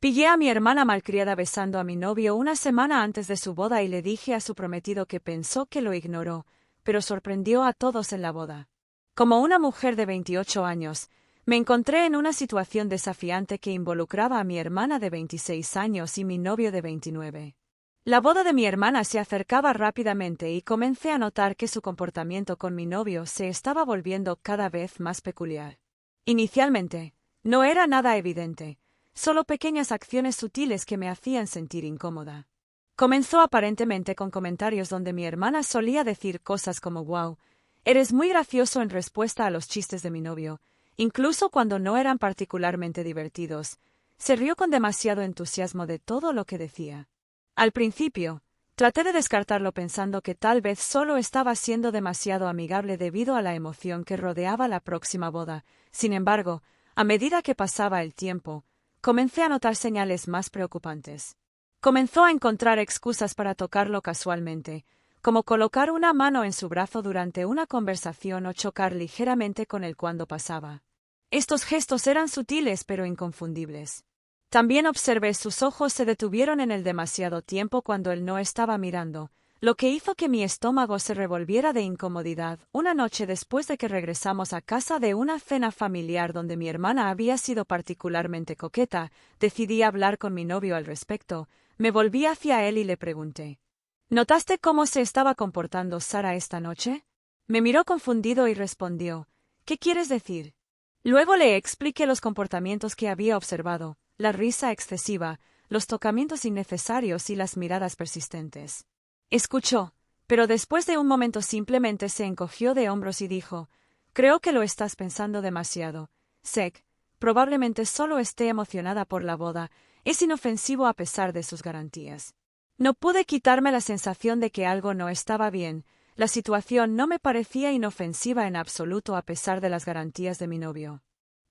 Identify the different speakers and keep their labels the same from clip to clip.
Speaker 1: Pillé a mi hermana malcriada besando a mi novio una semana antes de su boda y le dije a su prometido que pensó que lo ignoró, pero sorprendió a todos en la boda. Como una mujer de 28 años, me encontré en una situación desafiante que involucraba a mi hermana de 26 años y mi novio de 29. La boda de mi hermana se acercaba rápidamente y comencé a notar que su comportamiento con mi novio se estaba volviendo cada vez más peculiar. Inicialmente, no era nada evidente, solo pequeñas acciones sutiles que me hacían sentir incómoda. Comenzó aparentemente con comentarios donde mi hermana solía decir cosas como «Wow, eres muy gracioso» en respuesta a los chistes de mi novio, incluso cuando no eran particularmente divertidos. Se rió con demasiado entusiasmo de todo lo que decía. Al principio, traté de descartarlo pensando que tal vez solo estaba siendo demasiado amigable debido a la emoción que rodeaba la próxima boda. Sin embargo, a medida que pasaba el tiempo, comencé a notar señales más preocupantes. Comenzó a encontrar excusas para tocarlo casualmente, como colocar una mano en su brazo durante una conversación o chocar ligeramente con él cuando pasaba. Estos gestos eran sutiles pero inconfundibles. También observé sus ojos se detuvieron en él demasiado tiempo cuando él no estaba mirando, lo que hizo que mi estómago se revolviera de incomodidad. Una noche después de que regresamos a casa de una cena familiar donde mi hermana había sido particularmente coqueta, decidí hablar con mi novio al respecto. Me volví hacia él y le pregunté: ¿Notaste cómo se estaba comportando Sara esta noche? Me miró confundido y respondió: ¿Qué quieres decir? Luego le expliqué los comportamientos que había observado, la risa excesiva, los tocamientos innecesarios y las miradas persistentes. Escuchó, pero después de un momento simplemente se encogió de hombros y dijo: «Creo que lo estás pensando demasiado, Zach. Probablemente solo esté emocionada por la boda. Es inofensivo a pesar de sus garantías». No pude quitarme la sensación de que algo no estaba bien. La situación no me parecía inofensiva en absoluto a pesar de las garantías de mi novio.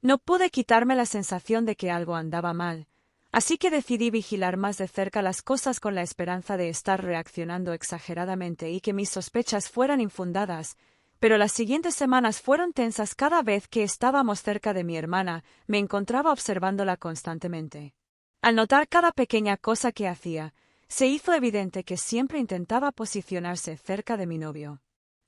Speaker 1: No pude quitarme la sensación de que algo andaba mal, así que decidí vigilar más de cerca las cosas con la esperanza de estar reaccionando exageradamente y que mis sospechas fueran infundadas. Pero las siguientes semanas fueron tensas cada vez que estábamos cerca de mi hermana. Me encontraba observándola constantemente. Al notar cada pequeña cosa que hacía, se hizo evidente que siempre intentaba posicionarse cerca de mi novio.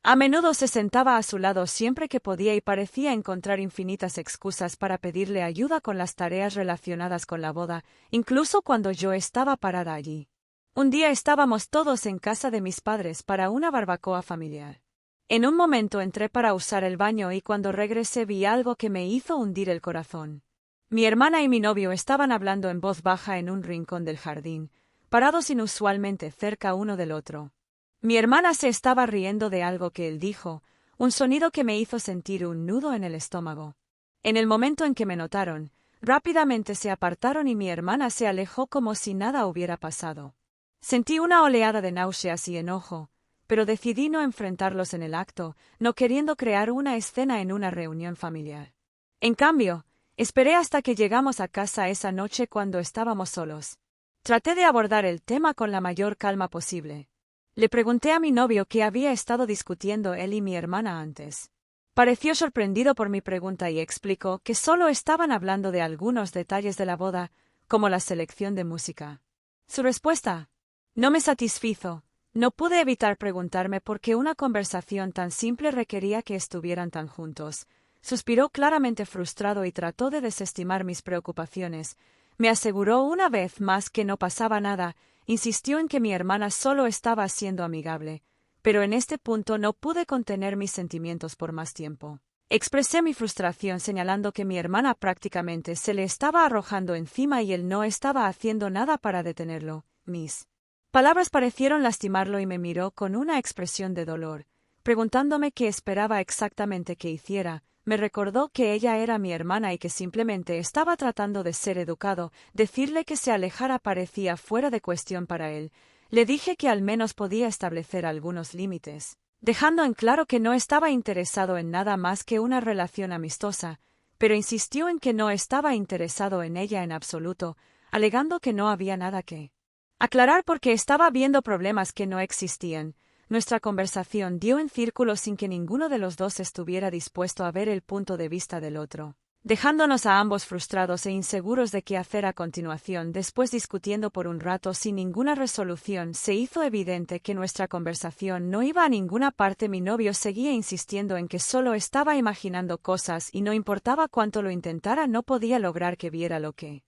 Speaker 1: A menudo se sentaba a su lado siempre que podía y parecía encontrar infinitas excusas para pedirle ayuda con las tareas relacionadas con la boda, incluso cuando yo estaba parada allí. Un día estábamos todos en casa de mis padres para una barbacoa familiar. En un momento entré para usar el baño y cuando regresé vi algo que me hizo hundir el corazón. Mi hermana y mi novio estaban hablando en voz baja en un rincón del jardín, parados inusualmente cerca uno del otro. Mi hermana se estaba riendo de algo que él dijo, un sonido que me hizo sentir un nudo en el estómago. En el momento en que me notaron, rápidamente se apartaron y mi hermana se alejó como si nada hubiera pasado. Sentí una oleada de náuseas y enojo, pero decidí no enfrentarlos en el acto, no queriendo crear una escena en una reunión familiar. En cambio, esperé hasta que llegamos a casa esa noche cuando estábamos solos. Traté de abordar el tema con la mayor calma posible. Le pregunté a mi novio qué había estado discutiendo él y mi hermana antes. Pareció sorprendido por mi pregunta y explicó que solo estaban hablando de algunos detalles de la boda, como la selección de música. Su respuesta no me satisfizo. No pude evitar preguntarme por qué una conversación tan simple requería que estuvieran tan juntos. Suspiró claramente frustrado y trató de desestimar mis preocupaciones. Me aseguró una vez más que no pasaba nada. Insistió en que mi hermana solo estaba siendo amigable, pero en este punto no pude contener mis sentimientos por más tiempo. Expresé mi frustración señalando que mi hermana prácticamente se le estaba arrojando encima y él no estaba haciendo nada para detenerlo. Mis palabras parecieron lastimarlo y me miró con una expresión de dolor, preguntándome qué esperaba exactamente que hiciera. Me recordó que ella era mi hermana y que simplemente estaba tratando de ser educado. Decirle que se alejara parecía fuera de cuestión para él. Le dije que al menos podía establecer algunos límites, dejando en claro que no estaba interesado en nada más que una relación amistosa, pero insistió en que no estaba interesado en ella en absoluto, alegando que no había nada que aclarar porque estaba viendo problemas que no existían. Nuestra conversación dio en círculos sin que ninguno de los dos estuviera dispuesto a ver el punto de vista del otro. dejándonos a ambos frustrados e inseguros de qué hacer a continuación. Después, discutiendo por un rato sin ninguna resolución, se hizo evidente que nuestra conversación no iba a ninguna parte. Mi novio seguía insistiendo en que solo estaba imaginando cosas y no importaba cuánto lo intentara, no podía lograr que viera lo que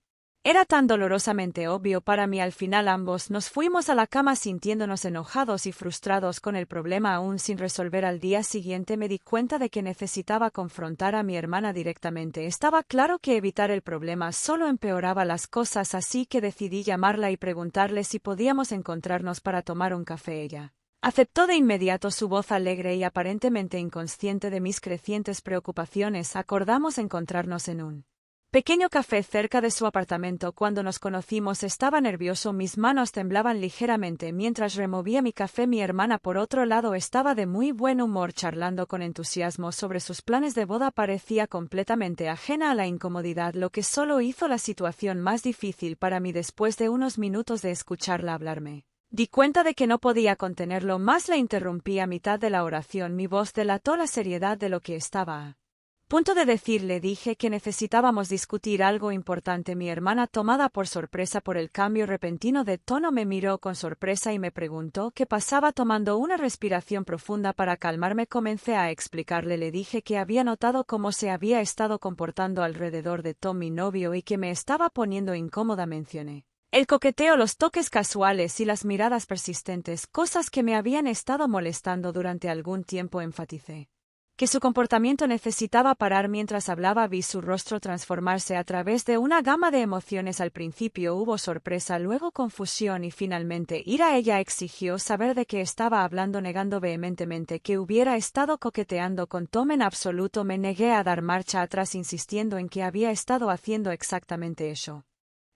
Speaker 1: era tan dolorosamente obvio para mí. Al final ambos nos fuimos a la cama sintiéndonos enojados y frustrados con el problema aún sin resolver. Al día siguiente me di cuenta de que necesitaba confrontar a mi hermana directamente. Estaba claro que evitar el problema solo empeoraba las cosas, así que decidí llamarla y preguntarle si podíamos encontrarnos para tomar un café. Ella aceptó de inmediato, su voz alegre y aparentemente inconsciente de mis crecientes preocupaciones. Acordamos encontrarnos en un pequeño café cerca de su apartamento. Cuando nos conocimos estaba nervioso, mis manos temblaban ligeramente mientras removía mi café. Mi hermana, por otro lado, estaba de muy buen humor, charlando con entusiasmo sobre sus planes de boda. Parecía completamente ajena a la incomodidad, lo que solo hizo la situación más difícil para mí. Después de unos minutos de escucharla hablarme, di cuenta de que no podía contenerlo más. La interrumpí a mitad de la oración. Mi voz delató la seriedad de lo que estaba a punto de decir. Le dije que necesitábamos discutir algo importante. Mi hermana, tomada por sorpresa por el cambio repentino de tono, me miró con sorpresa y me preguntó qué pasaba. Tomando una respiración profunda para calmarme, comencé a explicarle. Le dije que había notado cómo se había estado comportando alrededor de Tom, mi novio, y que me estaba poniendo incómoda. Mencioné el coqueteo, los toques casuales y las miradas persistentes, cosas que me habían estado molestando durante algún tiempo. Enfaticé que su comportamiento necesitaba parar. Mientras hablaba, vi su rostro transformarse a través de una gama de emociones. Al principio hubo sorpresa, luego confusión y finalmente ira. Ella exigió saber de qué estaba hablando, negando vehementemente que hubiera estado coqueteando con Tom en absoluto. Me negué a dar marcha atrás, insistiendo en que había estado haciendo exactamente eso.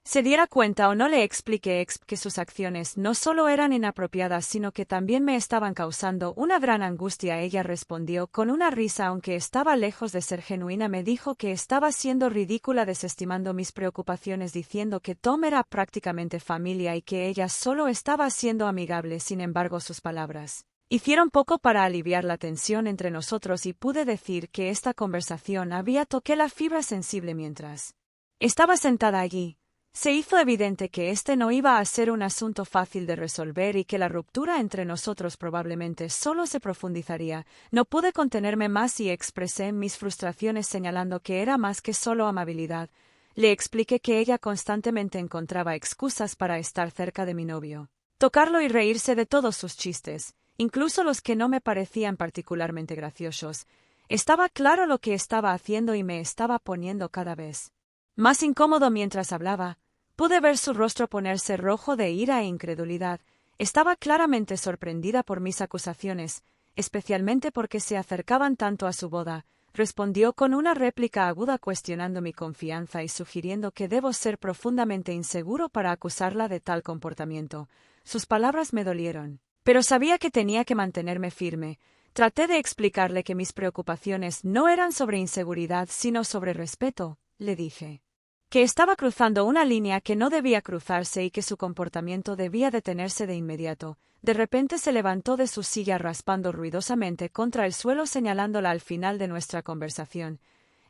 Speaker 1: Se diera cuenta o no. Le expliqué que sus acciones no solo eran inapropiadas, sino que también me estaban causando una gran angustia. Ella respondió con una risa, aunque estaba lejos de ser genuina. Me dijo que estaba siendo ridícula, desestimando mis preocupaciones, diciendo que Tom era prácticamente familia y que ella solo estaba siendo amigable. Sin embargo, sus palabras hicieron poco para aliviar la tensión entre nosotros y pude decir que esta conversación había tocado la fibra sensible. Mientras estaba sentada allí, se hizo evidente que este no iba a ser un asunto fácil de resolver y que la ruptura entre nosotros probablemente solo se profundizaría. No pude contenerme más y expresé mis frustraciones, señalando que era más que solo amabilidad. Le expliqué que ella constantemente encontraba excusas para estar cerca de mi novio, tocarlo y reírse de todos sus chistes, incluso los que no me parecían particularmente graciosos. Estaba claro lo que estaba haciendo y me estaba poniendo cada vez más incómodo. Mientras hablaba, pude ver su rostro ponerse rojo de ira e incredulidad. Estaba claramente sorprendida por mis acusaciones, especialmente porque se acercaban tanto a su boda. Respondió con una réplica aguda, cuestionando mi confianza y sugiriendo que debo ser profundamente inseguro para acusarla de tal comportamiento. Sus palabras me dolieron, pero sabía que tenía que mantenerme firme. Traté de explicarle que mis preocupaciones no eran sobre inseguridad, sino sobre respeto. Le dije que estaba cruzando una línea que no debía cruzarse y que su comportamiento debía detenerse de inmediato. De repente se levantó de su silla, raspando ruidosamente contra el suelo, señalándola al final de nuestra conversación.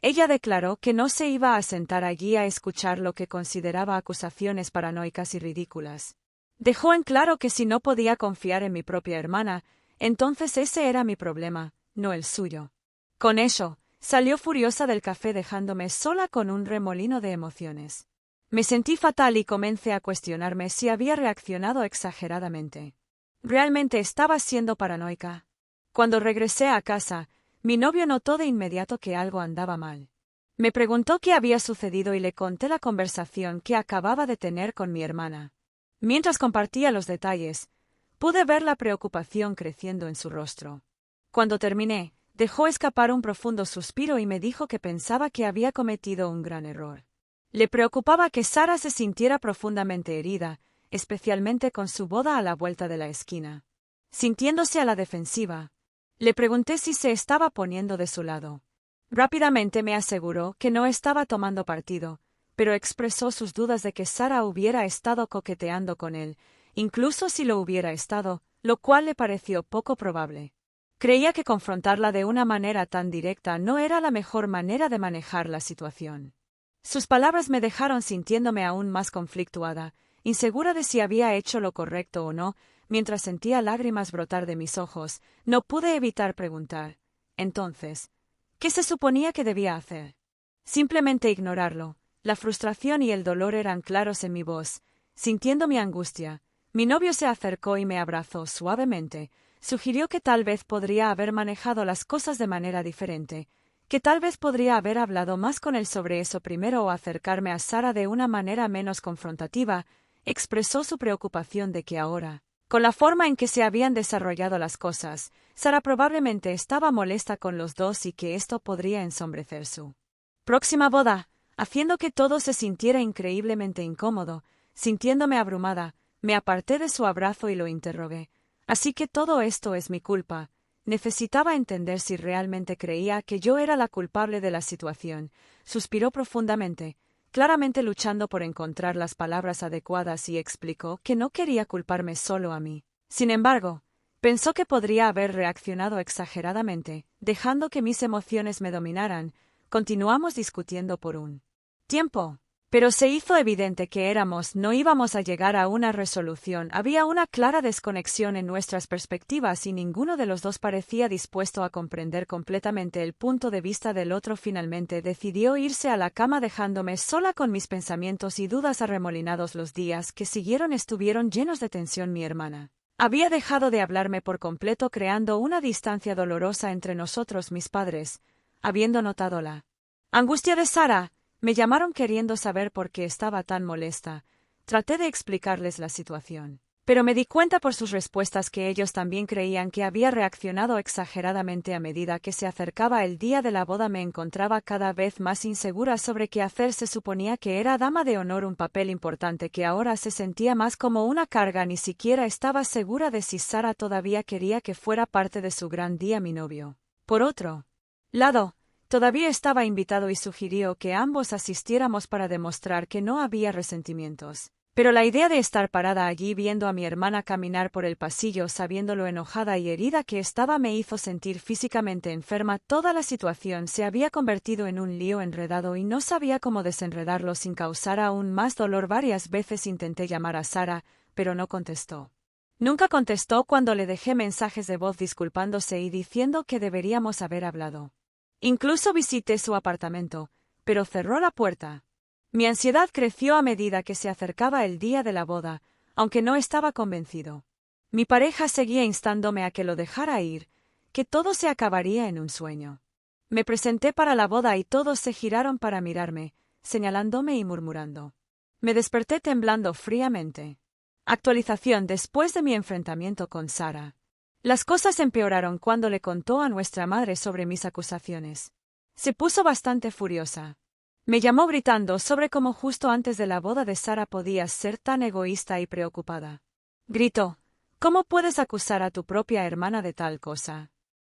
Speaker 1: Ella declaró que no se iba a sentar allí a escuchar lo que consideraba acusaciones paranoicas y ridículas. Dejó en claro que si no podía confiar en mi propia hermana, entonces ese era mi problema, no el suyo. Con eso, salió furiosa del café, dejándome sola con un remolino de emociones. Me sentí fatal y comencé a cuestionarme si había reaccionado exageradamente. ¿Realmente estaba siendo paranoica? Cuando regresé a casa, mi novio notó de inmediato que algo andaba mal. Me preguntó qué había sucedido y le conté la conversación que acababa de tener con mi hermana. Mientras compartía los detalles, pude ver la preocupación creciendo en su rostro. Cuando terminé, dejó escapar un profundo suspiro y me dijo que pensaba que había cometido un gran error. Le preocupaba que Sara se sintiera profundamente herida, especialmente con su boda a la vuelta de la esquina. Sintiéndose a la defensiva, le pregunté si se estaba poniendo de su lado. Rápidamente me aseguró que no estaba tomando partido, pero expresó sus dudas de que Sara hubiera estado coqueteando con él, incluso si lo hubiera estado, lo cual le pareció poco probable. Creía que confrontarla de una manera tan directa no era la mejor manera de manejar la situación. Sus palabras me dejaron sintiéndome aún más conflictuada, insegura de si había hecho lo correcto o no. Mientras sentía lágrimas brotar de mis ojos, no pude evitar preguntar: entonces, ¿qué se suponía que debía hacer? Simplemente ignorarlo. La frustración y el dolor eran claros en mi voz. Sintiendo mi angustia, mi novio se acercó y me abrazó suavemente. Sugirió que tal vez podría haber manejado las cosas de manera diferente, que tal vez podría haber hablado más con él sobre eso primero o acercarme a Sara de una manera menos confrontativa. Expresó su preocupación de que ahora, con la forma en que se habían desarrollado las cosas, Sara probablemente estaba molesta con los dos y que esto podría ensombrecer su próxima boda, haciendo que todo se sintiera increíblemente incómodo. Sintiéndome abrumada, me aparté de su abrazo y lo interrogué: así que todo esto es mi culpa. Necesitaba entender si realmente creía que yo era la culpable de la situación. Suspiró profundamente, claramente luchando por encontrar las palabras adecuadas, y explicó que no quería culparme solo a mí. Sin embargo, pensó que podría haber reaccionado exageradamente, dejando que mis emociones me dominaran. Continuamos discutiendo por un tiempo, pero se hizo evidente que no íbamos a llegar a una resolución. Había una clara desconexión en nuestras perspectivas y ninguno de los dos parecía dispuesto a comprender completamente el punto de vista del otro. Finalmente decidió irse a la cama, dejándome sola con mis pensamientos y dudas arremolinados. Los días que siguieron estuvieron llenos de tensión. Mi hermana había dejado de hablarme por completo, creando una distancia dolorosa entre nosotros. Mis padres, habiendo notado la angustia de Sara, me llamaron queriendo saber por qué estaba tan molesta. Traté de explicarles la situación, pero me di cuenta por sus respuestas que ellos también creían que había reaccionado exageradamente. A medida que se acercaba el día de la boda, me encontraba cada vez más insegura sobre qué hacer. Se suponía que era dama de honor, un papel importante que ahora se sentía más como una carga. Ni siquiera estaba segura de si Sara todavía quería que fuera parte de su gran día. Mi novio, por otro lado, todavía estaba invitado y sugirió que ambos asistiéramos para demostrar que no había resentimientos. Pero la idea de estar parada allí viendo a mi hermana caminar por el pasillo, sabiendo lo enojada y herida que estaba, me hizo sentir físicamente enferma. Toda la situación se había convertido en un lío enredado y no sabía cómo desenredarlo sin causar aún más dolor. Varias veces intenté llamar a Sara, pero no contestó. Nunca contestó cuando le dejé mensajes de voz disculpándose y diciendo que deberíamos haber hablado. Incluso visité su apartamento, pero cerró la puerta. Mi ansiedad creció a medida que se acercaba el día de la boda, aunque no estaba convencido. Mi pareja seguía instándome a que lo dejara ir, que todo se acabaría en un sueño. Me presenté para la boda y todos se giraron para mirarme, señalándome y murmurando. Me desperté temblando fríamente. Actualización: después de mi enfrentamiento con Sara, las cosas empeoraron cuando le contó a nuestra madre sobre mis acusaciones. Se puso bastante furiosa. Me llamó gritando sobre cómo justo antes de la boda de Sara podías ser tan egoísta y preocupada. Gritó: ¿cómo puedes acusar a tu propia hermana de tal cosa?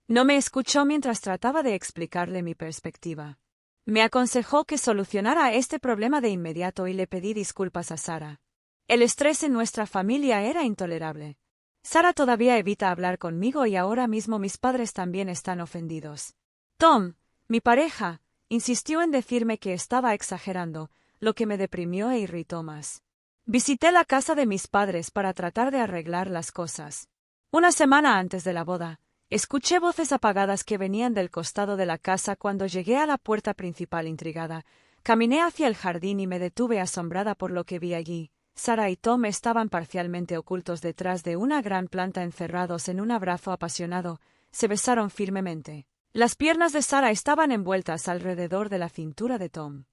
Speaker 1: No me escuchó mientras trataba de explicarle mi perspectiva. Me aconsejó que solucionara este problema de inmediato y le pedí disculpas a Sara. El estrés en nuestra familia era intolerable. Sara todavía evita hablar conmigo y ahora mismo mis padres también están ofendidos. Tom, mi pareja, insistió en decirme que estaba exagerando, lo que me deprimió e irritó más. Visité la casa de mis padres para tratar de arreglar las cosas. Una semana antes de la boda, escuché voces apagadas que venían del costado de la casa. Cuando llegué a la puerta principal intrigada, caminé hacia el jardín y me detuve asombrada por lo que vi allí. Sara y Tom estaban parcialmente ocultos detrás de una gran planta, encerrados en un abrazo apasionado. Se besaron firmemente. Las piernas de Sara estaban envueltas alrededor de la cintura de Tom.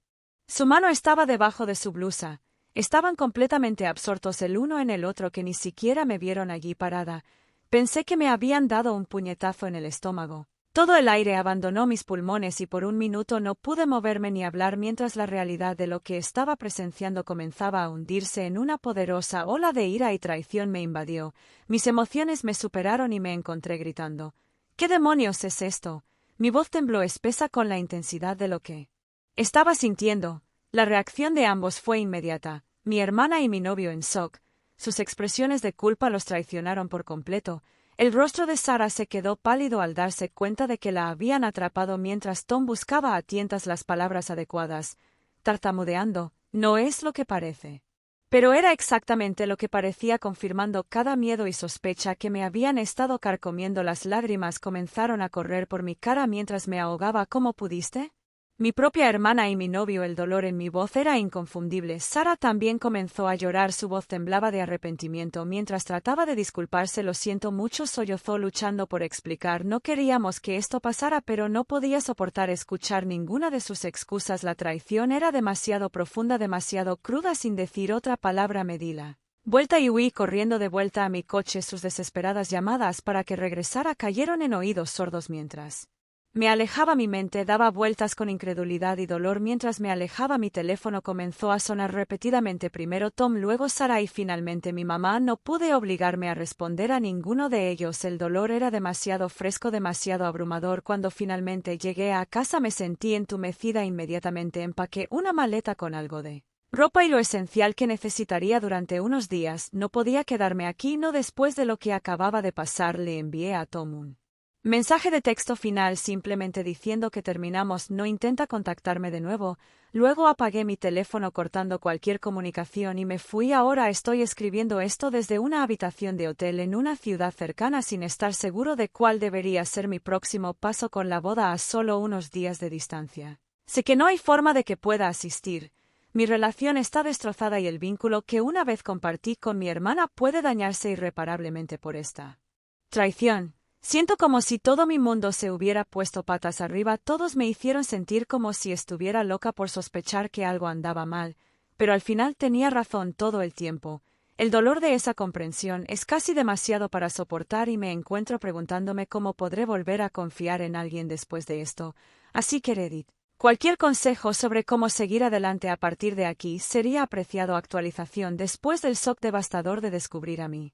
Speaker 1: Su mano estaba debajo de su blusa. Estaban completamente absortos el uno en el otro, que ni siquiera me vieron allí parada. Pensé que me habían dado un puñetazo en el estómago. Todo el aire abandonó mis pulmones y por un minuto no pude moverme ni hablar mientras la realidad de lo que estaba presenciando comenzaba a hundirse en una poderosa ola de ira y traición. Me invadió. Mis emociones me superaron y me encontré gritando: ¿qué demonios es esto? Mi voz tembló espesa con la intensidad de lo que estaba sintiendo. La reacción de ambos fue inmediata. Mi hermana y mi novio en shock. Sus expresiones de culpa los traicionaron por completo. El rostro de Sara se quedó pálido al darse cuenta de que la habían atrapado mientras Tom buscaba a tientas las palabras adecuadas, tartamudeando, «No es lo que parece». Pero era exactamente lo que parecía, confirmando cada miedo y sospecha que me habían estado carcomiendo. Las lágrimas comenzaron a correr por mi cara mientras me ahogaba. «¿Cómo pudiste?» Mi propia hermana y mi novio. El dolor en mi voz era inconfundible. Sara también comenzó a llorar, su voz temblaba de arrepentimiento mientras trataba de disculparse. «Lo siento mucho», sollozó luchando por explicar. «No queríamos que esto pasara», pero no podía soportar escuchar ninguna de sus excusas. La traición era demasiado profunda, demasiado cruda. Sin decir otra palabra me di la vuelta y huí corriendo de vuelta a mi coche. Sus desesperadas llamadas para que regresara cayeron en oídos sordos mientras me alejaba. Mi mente daba vueltas con incredulidad y dolor mientras me alejaba. Mi teléfono comenzó a sonar repetidamente, primero Tom, luego Sara y finalmente mi mamá. No pude obligarme a responder a ninguno de ellos. El dolor era demasiado fresco, demasiado abrumador. Cuando finalmente llegué a casa me sentí entumecida. Inmediatamente empaqué una maleta con algo de ropa y lo esencial que necesitaría durante unos días. No podía quedarme aquí, no después de lo que acababa de pasar. Le envié a Tom un mensaje de texto final simplemente diciendo que terminamos. No intenta contactarme de nuevo. Luego apagué mi teléfono cortando cualquier comunicación y me fui. Ahora estoy escribiendo esto desde una habitación de hotel en una ciudad cercana sin estar seguro de cuál debería ser mi próximo paso con la boda a solo unos días de distancia. Sé que no hay forma de que pueda asistir. Mi relación está destrozada y el vínculo que una vez compartí con mi hermana puede dañarse irreparablemente por esta traición. Siento como si todo mi mundo se hubiera puesto patas arriba. Todos me hicieron sentir como si estuviera loca por sospechar que algo andaba mal, pero al final tenía razón todo el tiempo. El dolor de esa comprensión es casi demasiado para soportar y me encuentro preguntándome cómo podré volver a confiar en alguien después de esto. Así que Reddit, cualquier consejo sobre cómo seguir adelante a partir de aquí sería apreciado. Actualización después del shock devastador de descubrir a mí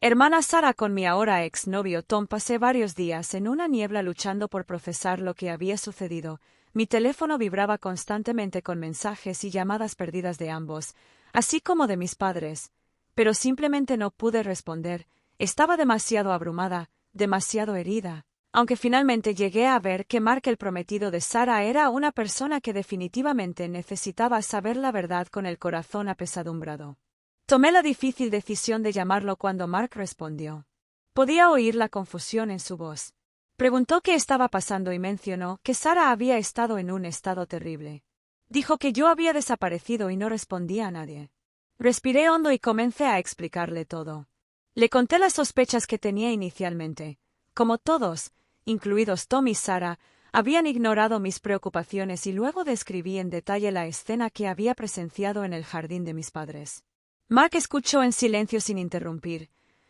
Speaker 1: hermana Sara con mi ahora exnovio Tom. Pasé varios días en una niebla luchando por procesar lo que había sucedido. Mi teléfono vibraba constantemente con mensajes y llamadas perdidas de ambos, así como de mis padres, pero simplemente no pude responder. Estaba demasiado abrumada, demasiado herida. Aunque finalmente llegué a ver que Mark, el prometido de Sara, era una persona que definitivamente necesitaba saber la verdad. Con el corazón apesadumbrado, tomé la difícil decisión de llamarlo. Cuando Mark respondió, podía oír la confusión en su voz. Preguntó qué estaba pasando y mencionó que Sara había estado en un estado terrible. Dijo que yo había desaparecido y no respondía a nadie. Respiré hondo y comencé a explicarle todo. Le conté las sospechas que tenía inicialmente. Como todos, incluidos Tom y Sara, habían ignorado mis preocupaciones y luego describí en detalle la escena que había presenciado en el jardín de mis padres. Mark escuchó en silencio sin interrumpir.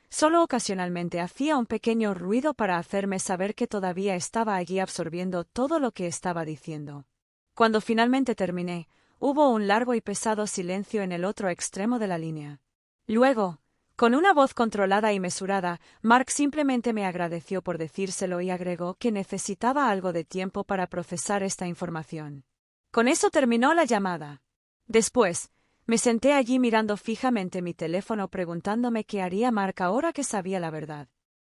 Speaker 1: Solo ocasionalmente hacía un pequeño ruido para hacerme saber que todavía estaba allí absorbiendo todo lo que estaba diciendo. Cuando finalmente terminé, hubo un largo y pesado silencio en el otro extremo de la línea. Luego, con una voz controlada y mesurada, Mark simplemente me agradeció por decírselo y agregó que necesitaba algo de tiempo para procesar esta información. Con eso terminó la llamada. Después, me senté allí mirando fijamente mi teléfono preguntándome qué haría Mark ahora que sabía la verdad.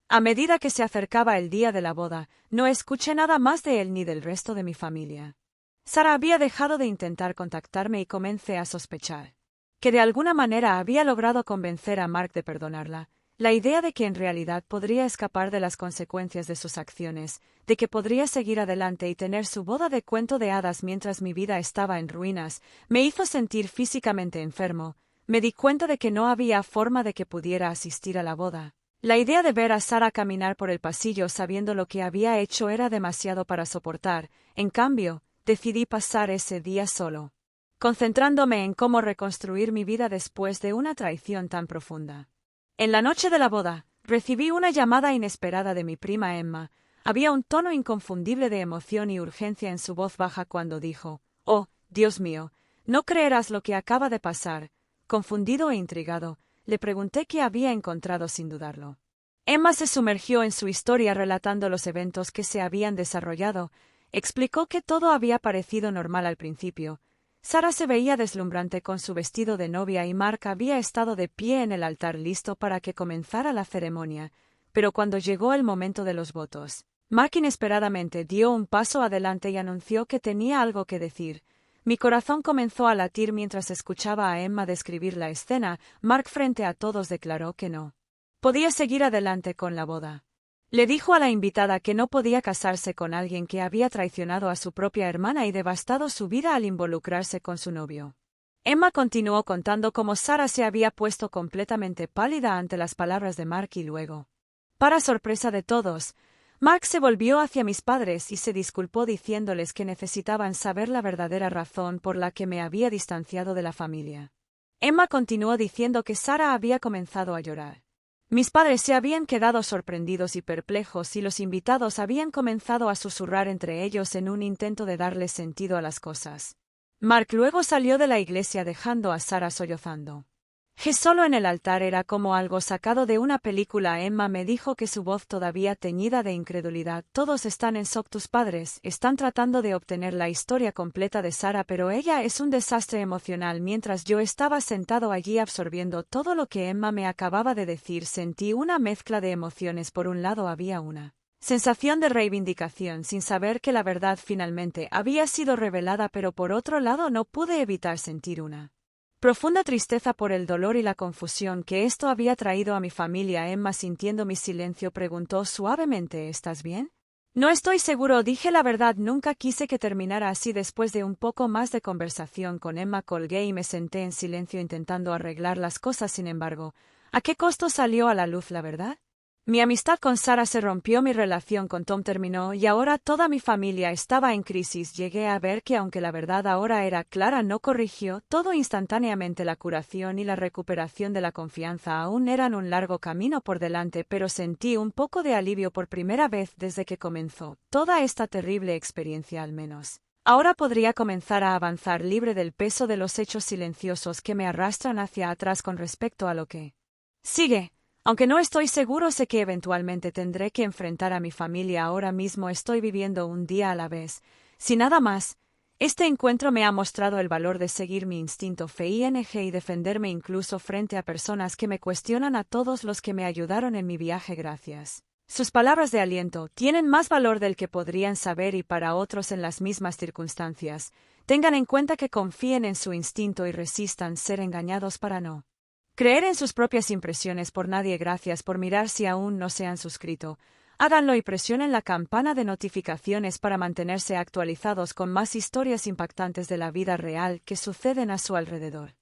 Speaker 1: A medida que se acercaba el día de la boda, no escuché nada más de él ni del resto de mi familia. Sara había dejado de intentar contactarme y comencé a sospechar que de alguna manera había logrado convencer a Mark de perdonarla. La idea de que en realidad podría escapar de las consecuencias de sus acciones, de que podría seguir adelante y tener su boda de cuento de hadas mientras mi vida estaba en ruinas, me hizo sentir físicamente enfermo. Me di cuenta de que no había forma de que pudiera asistir a la boda. La idea de ver a Sara caminar por el pasillo sabiendo lo que había hecho era demasiado para soportar. En cambio, decidí pasar ese día solo, concentrándome en cómo reconstruir mi vida después de una traición tan profunda. En la noche de la boda, recibí una llamada inesperada de mi prima Emma. Había un tono inconfundible de emoción y urgencia en su voz baja cuando dijo, «Oh, Dios mío, no creerás lo que acaba de pasar». Confundido e intrigado, le pregunté qué había encontrado sin dudarlo. Emma se sumergió en su historia relatando los eventos que se habían desarrollado. Explicó que todo había parecido normal al principio. Sara se veía deslumbrante con su vestido de novia y Mark había estado de pie en el altar listo para que comenzara la ceremonia. pero cuando llegó el momento de los votos, Mark inesperadamente dio un paso adelante y anunció que tenía algo que decir. Mi corazón comenzó a latir mientras escuchaba a Emma describir la escena. Mark frente a todos declaró que no podía seguir adelante con la boda. Le dijo a la invitada que no podía casarse con alguien que había traicionado a su propia hermana y devastado su vida al involucrarse con su novio. Emma continuó contando cómo Sarah se había puesto completamente pálida ante las palabras de Mark y luego, para sorpresa de todos, Mark se volvió hacia mis padres y se disculpó diciéndoles que necesitaban saber la verdadera razón por la que me había distanciado de la familia. Emma continuó diciendo que Sarah había comenzado a llorar. Mis padres se habían quedado sorprendidos y perplejos y los invitados habían comenzado a susurrar entre ellos en un intento de darle sentido a las cosas. Mark luego salió de la iglesia dejando a Sarah sollozando. Solo en el altar era como algo sacado de una película. Emma me dijo que su voz todavía teñida de incredulidad. Todos están en shock, tus padres están tratando de obtener la historia completa de Sarah, pero ella es un desastre emocional. Mientras yo estaba sentado allí absorbiendo todo lo que Emma me acababa de decir, sentí una mezcla de emociones. Por un lado había una sensación de reivindicación sin saber que la verdad finalmente había sido revelada, pero por otro lado no pude evitar sentir una profunda tristeza por el dolor y la confusión que esto había traído a mi familia. Emma, sintiendo mi silencio, preguntó suavemente: ¿estás bien? No estoy seguro, dije la verdad, nunca quise que terminara así. Después de un poco más de conversación con Emma, colgué y me senté en silencio intentando arreglar las cosas. Sin embargo, ¿a qué costo salió a la luz la verdad? Mi amistad con Sarah se rompió, mi relación con Tom terminó y ahora toda mi familia estaba en crisis. Llegué a ver que aunque la verdad ahora era clara, no corrigió todo instantáneamente. La curación y la recuperación de la confianza aún eran un largo camino por delante, pero sentí un poco de alivio por primera vez desde que comenzó toda esta terrible experiencia. Al menos ahora podría comenzar a avanzar libre del peso de los hechos silenciosos que me arrastran hacia atrás con respecto a lo que sigue. Aunque no estoy seguro, sé que eventualmente tendré que enfrentar a mi familia. Ahora mismo estoy viviendo un día a la vez. Si nada más, este encuentro me ha mostrado el valor de seguir mi instinto FING y defenderme incluso frente a personas que me cuestionan. A todos los que me ayudaron en mi viaje, gracias. Sus palabras de aliento tienen más valor del que podrían saber, y para otros en las mismas circunstancias, tengan en cuenta que confíen en su instinto y resistan ser engañados para no creer en sus propias impresiones por nadie. Gracias por mirar. Si aún no se han suscrito, háganlo y presionen la campana de notificaciones para mantenerse actualizados con más historias impactantes de la vida real que suceden a su alrededor.